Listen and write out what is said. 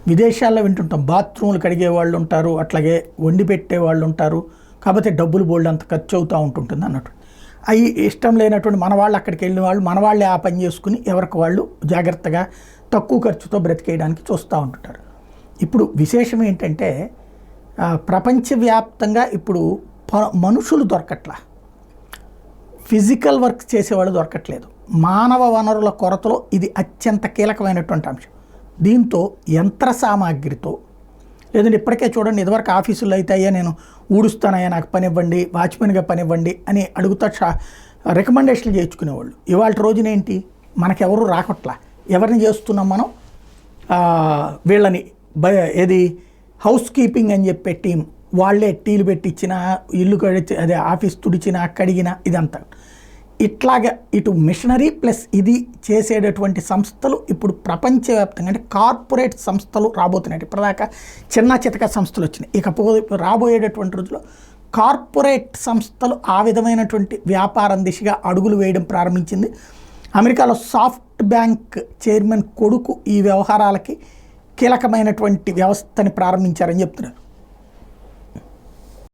విదేశాల్లో వింటుంటాం, బాత్రూములు కడిగే వాళ్ళు ఉంటారు, అట్లాగే వండి పెట్టే వాళ్ళు ఉంటారు, కాకపోతే డబ్బులు బోల్డ్ అంత ఖర్చు అవుతూ ఉంటుంటుంది అన్నట్టు. అవి ఇష్టం లేనటువంటి మన వాళ్ళు అక్కడికి వెళ్ళిన వాళ్ళు మన వాళ్ళే ఆ పని చేసుకుని ఎవరికి వాళ్ళు జాగ్రత్తగా తక్కువ ఖర్చుతో బ్రతికేయడానికి చూస్తూ ఉంటుంటారు. ఇప్పుడు విశేషం ఏంటంటే ప్రపంచవ్యాప్తంగా ఇప్పుడు మనుషులు దొరకట్లా, ఫిజికల్ వర్క్ చేసేవాళ్ళు దొరకట్లేదు. మానవ వనరుల కొరతలో ఇది అత్యంత కీలకమైనటువంటి అంశం. దీంతో యంత్ర సామాగ్రితో, లేదంటే ఇప్పటికే చూడండి, ఇదివరకు ఆఫీసుల్లో అయితే అయ్యా నేను ఊడుస్తానయ్యా నాకు పని ఇవ్వండి, వాచ్మెన్గా పని ఇవ్వండి అని అడుగుతా రికమెండేషన్లు చేయించుకునేవాళ్ళు. ఇవాళ రోజునేంటి, మనకెవరు రాకట్లా, ఎవరిని చేస్తున్నాం మనం, వీళ్ళని ఏది హౌస్ కీపింగ్ అని చెప్పే టీం వాళ్ళే టీలు పెట్టించిన, ఇల్లు కడిచి అదే ఆఫీస్ తుడిచిన కడిగిన ఇదంతా. ఇట్లాగా ఇటు మిషనరీ ప్లస్ ఇది చేసేటటువంటి సంస్థలు ఇప్పుడు ప్రపంచవ్యాప్తంగా అంటే కార్పొరేట్ సంస్థలు రాబోతున్నాయి. ఇప్పటిదాకా చిన్న చితక సంస్థలు వచ్చినాయి, ఇకపోతే రాబోయేటటువంటి రోజుల్లో కార్పొరేట్ సంస్థలు ఆ విధమైనటువంటి వ్యాపారం దిశగా అడుగులు వేయడం ప్రారంభించింది. అమెరికాలో సాఫ్ట్ బ్యాంక్ చైర్మన్ కొడుకు ఈ వ్యవహారాలకి కీలకమైనటువంటి వ్యవస్థని ప్రారంభించారని చెప్తున్నారు.